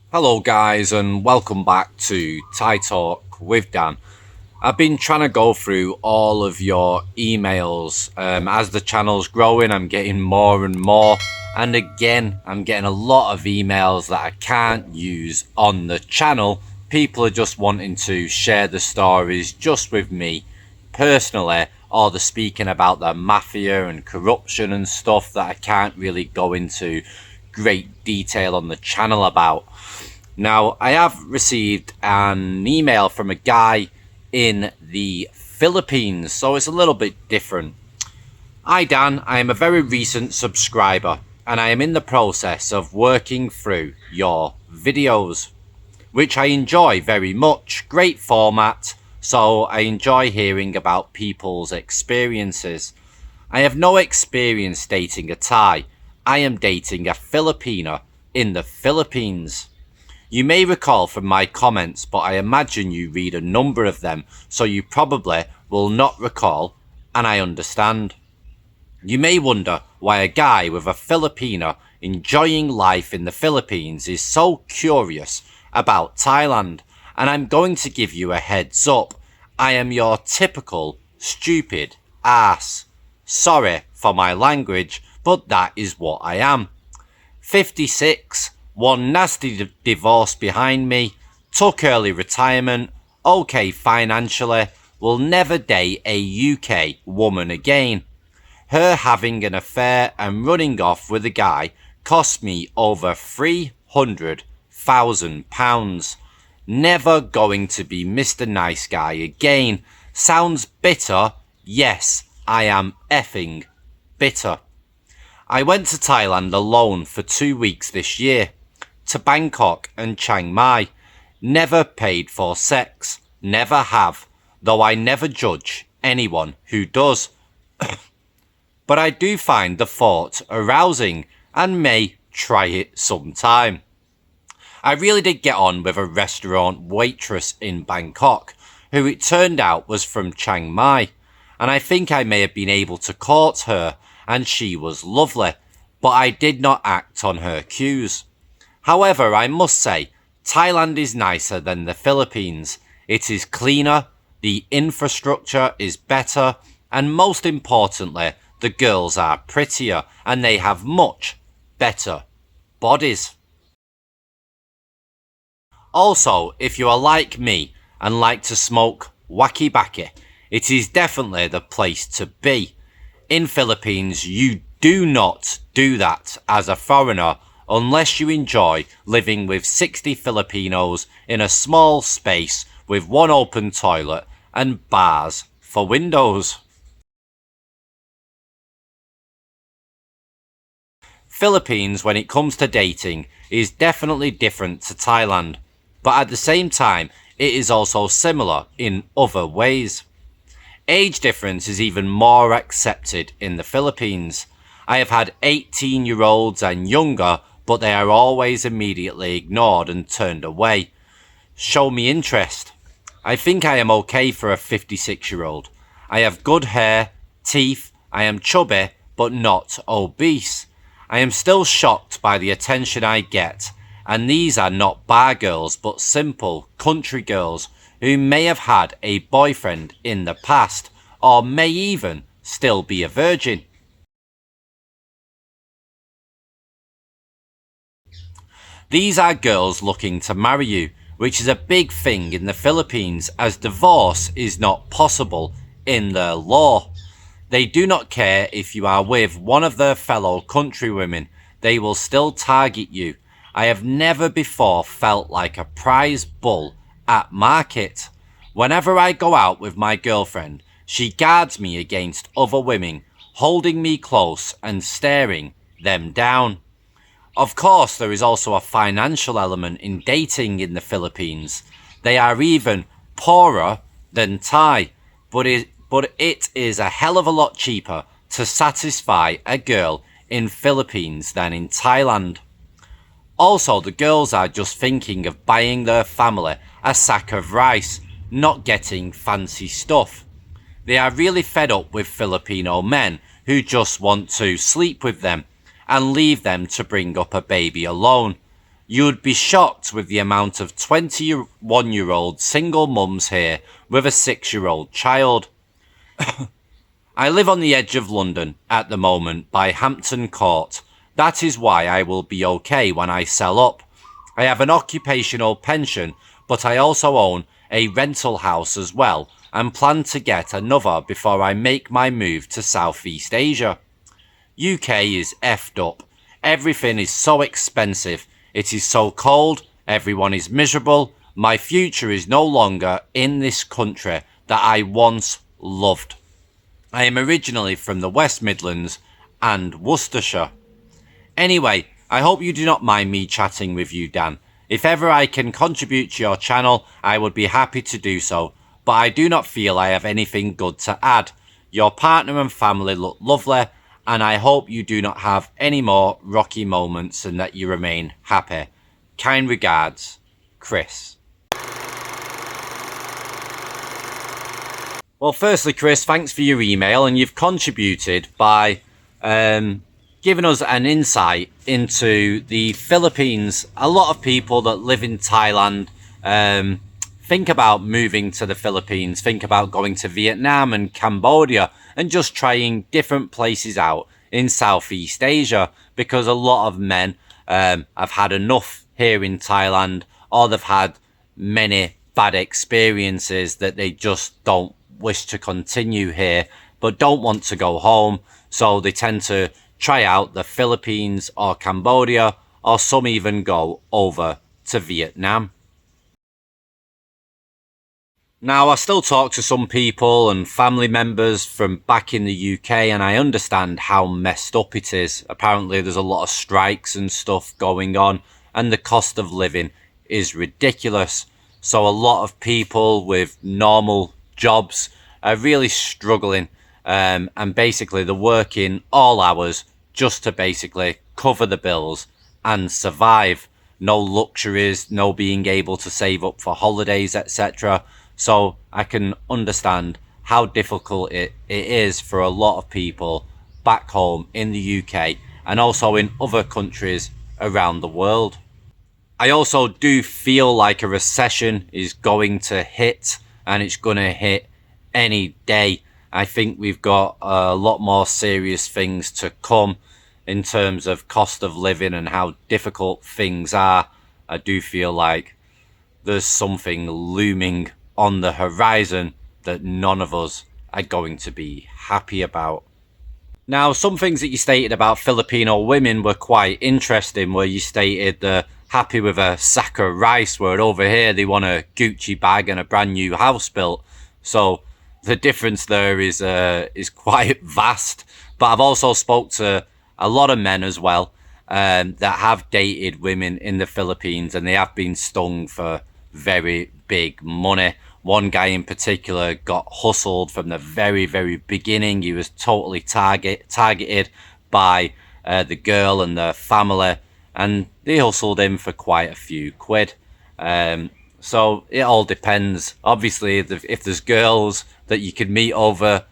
Hello, guys, and welcome back to Thai Talk with Dan. I've been trying to go through all of your emails. As the channel's growing, I'm getting more and more. And again, I'm getting a lot of emails that I can't use on the channel. People are just wanting to share the stories just with me personally, or they're speaking about the mafia and corruption and stuff that I can't really go into great detail on the channel about. Now, I have received an email from a guy in the Philippines, so it's a little bit different. Hi, Dan. I am a very recent subscriber, and I am in the process of working through your videos, which I enjoy very much. Great format, so I enjoy hearing about people's experiences. I have no experience dating a Thai. I am dating a Filipino in the Philippines. You may recall from my comments, but I imagine you read a number of them, so you probably will not recall, and I understand. You may wonder why a guy with a Filipino enjoying life in the Philippines is so curious about Thailand, and I'm going to give you a heads up. I am your typical stupid ass. Sorry for my language, but that is what I am. 56, one nasty divorce behind me, took early retirement, okay financially, will never date a UK woman again. Her having an affair and running off with a guy cost me over £300,000. Never going to be Mr. Nice Guy again. Sounds bitter? Yes, I am effing bitter. I went to Thailand alone for 2 weeks this year, to Bangkok and Chiang Mai. Never paid for sex, never have, though I never judge anyone who does. But I do find the thought arousing and may try it sometime. I really did get on with a restaurant waitress in Bangkok, who it turned out was from Chiang Mai, and I think I may have been able to court her, and she was lovely, but I did not act on her cues. However, I must say, Thailand is nicer than the Philippines. It is cleaner, the infrastructure is better, and most importantly, the girls are prettier and they have much better bodies. Also, if you are like me and like to smoke wacky backy, it is definitely the place to be. In Philippines, you do not do that as a foreigner unless you enjoy living with 60 Filipinos in a small space with one open toilet and bars for windows. Philippines, when it comes to dating, is definitely different to Thailand, but at the same time, it is also similar in other ways. Age difference is even more accepted in the Philippines. I have had 18-year-olds and younger, but they are always immediately ignored and turned away. Show me interest. I think I am okay for a 56-year-old. I have good hair, teeth, I am chubby, but not obese. I am still shocked by the attention I get, and these are not bar girls, but simple country girls who may have had a boyfriend in the past, or may even still be a virgin. These are girls looking to marry you, which is a big thing in the Philippines as divorce is not possible in their law. They do not care if you are with one of their fellow countrywomen, they will still target you. I have never before felt like a prize bull at market. Whenever I go out with my girlfriend, she guards me against other women, holding me close and staring them down. Of course, there is also a financial element in dating in the Philippines. They are even poorer than Thai, but it is a hell of a lot cheaper to satisfy a girl in Philippines than in Thailand. Also, the girls are just thinking of buying their family a sack of rice, not getting fancy stuff. They are really fed up with Filipino men who just want to sleep with them and leave them to bring up a baby alone. You would be shocked with the amount of 21-year-old single mums here with a 6-year-old child. I live on the edge of London at the moment by Hampton Court. That is why I will be okay when I sell up. I have an occupational pension, but I also own a rental house as well and plan to get another before I make my move to Southeast Asia. UK is effed up. Everything is so expensive. It is so cold. Everyone is miserable. My future is no longer in this country that I once loved. I am originally from the West Midlands and Worcestershire. Anyway, I hope you do not mind me chatting with you, Dan. If ever I can contribute to your channel, I would be happy to do so, but I do not feel I have anything good to add. Your partner and family look lovely, and I hope you do not have any more rocky moments and that you remain happy. Kind regards, Chris. Well, firstly, Chris, thanks for your email, and you've contributed by giving us an insight into the Philippines. A lot of people that live in Thailand think about moving to the Philippines, think about going to Vietnam and Cambodia and just trying different places out in Southeast Asia, because a lot of men have had enough here in Thailand, or they've had many bad experiences that they just don't wish to continue here but don't want to go home, so they tend to try out the Philippines or Cambodia, or some even go over to Vietnam. Now, I still talk to some people and family members from back in the UK, and I understand how messed up it is. Apparently there's a lot of strikes and stuff going on, and the cost of living is ridiculous. So a lot of people with normal jobs are really struggling, and basically they're working all hours just to basically cover the bills and survive. No luxuries, no being able to save up for holidays, etc. So I can understand how difficult it is for a lot of people back home in the UK and also in other countries around the world. I also do feel like a recession is going to hit, and it's going to hit any day. I think we've got a lot more serious things to come in terms of cost of living and how difficult things are. I do feel like there's something looming on the horizon that none of us are going to be happy about. Now, some things that you stated about Filipino women were quite interesting, where you stated they're happy with a sack of rice, where over here they want a Gucci bag and a brand new house built. So the difference there is quite vast. But I've also spoke to a lot of men as well that have dated women in the Philippines, and they have been stung for very big money. One guy in particular got hustled from the very, very beginning. He was totally targeted by the girl and the family, and they hustled him for quite a few quid. So it all depends. Obviously, if there's girls that you could meet over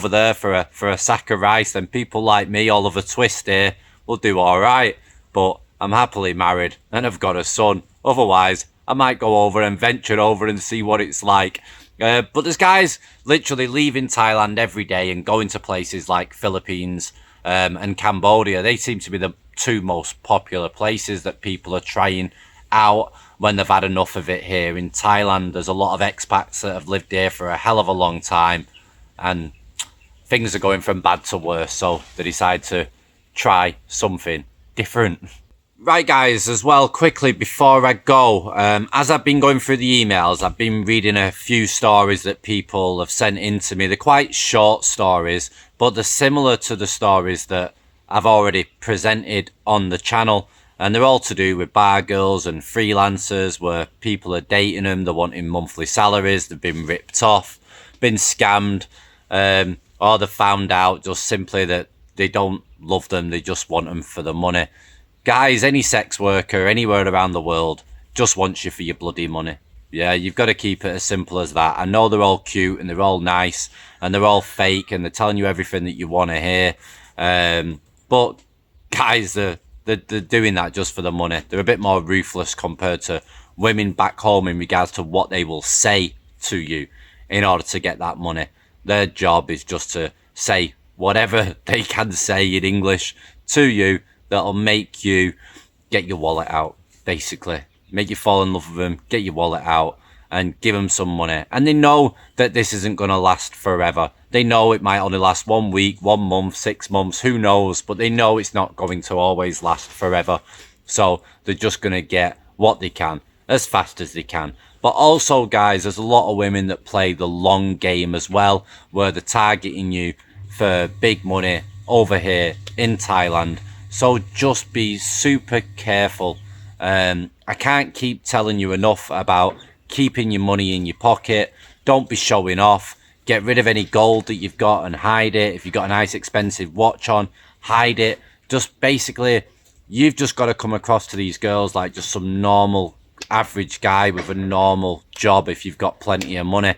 there for a sack of rice, then people like me, Oliver Twist here, will do all right. But I'm happily married and I've got a son. Otherwise, I might go over and venture over and see what it's like. But there's guys literally leaving Thailand every day and going to places like Philippines and Cambodia. They seem to be the two most popular places that people are trying out when they've had enough of it here in Thailand. There's a lot of expats that have lived here for a hell of a long time, and things are going from bad to worse, so they decide to try something different. Right, guys, as well, quickly before I go, as I've been going through the emails, I've been reading a few stories that people have sent in to me. They're quite short stories, but they're similar to the stories that I've already presented on the channel, and they're all to do with bar girls and freelancers, where people are dating them, they're wanting monthly salaries, they've been ripped off, been scammed, or they've found out just simply that they don't love them, they just want them for the money. Guys, any sex worker anywhere around the world just wants you for your bloody money. Yeah, you've got to keep it as simple as that. I know they're all cute and they're all nice and they're all fake and they're telling you everything that you want to hear. But guys, they're They're doing that just for the money. They're a bit more ruthless compared to women back home in regards to what they will say to you in order to get that money. Their job is just to say whatever they can say in English to you that'll make you get your wallet out, basically. Make you fall in love with them, get your wallet out, and give them some money. And they know that this isn't going to last forever. They know it might only last 1 week, 1 month, 6 months, who knows? But they know it's not going to always last forever. So they're just going to get what they can as fast as they can. But also, guys, there's a lot of women that play the long game as well, where they're targeting you for big money over here in Thailand. So just be super careful. I can't keep telling you enough about keeping your money in your pocket. Don't be showing off. Get rid of any gold that you've got and hide it. If you've got a nice expensive watch on, hide it. Just basically, you've just got to come across to these girls like just some normal average guy with a normal job if you've got plenty of money,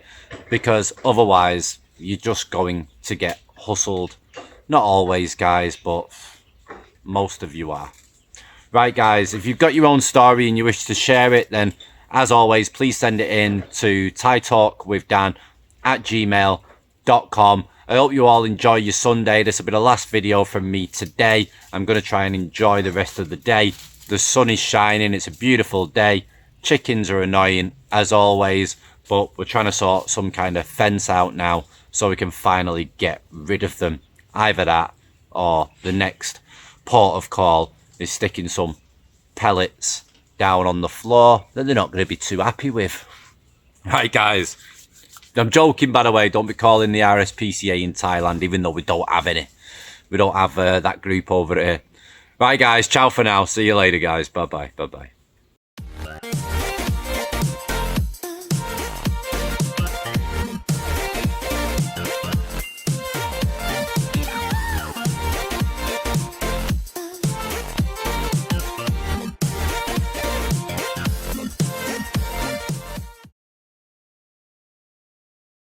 because otherwise you're just going to get hustled. Not always, guys, but most of you are. Right, guys, if you've got your own story and you wish to share it, then as always, please send it in to thaitalkwithdan@gmail.com. I hope you all enjoy your Sunday. This will be the last video from me today. I'm going to try and enjoy the rest of the day. The sun is shining. It's a beautiful day. Chickens are annoying, as always, but we're trying to sort some kind of fence out now so we can finally get rid of them. Either that or the next port of call is sticking some pellets down on the floor that they're not going to be too happy with. Right, guys. I'm joking, by the way. Don't be calling the RSPCA in Thailand, even though we don't have any. We don't have that group over here. Right, guys. Ciao for now. See you later, guys. Bye-bye. Bye-bye.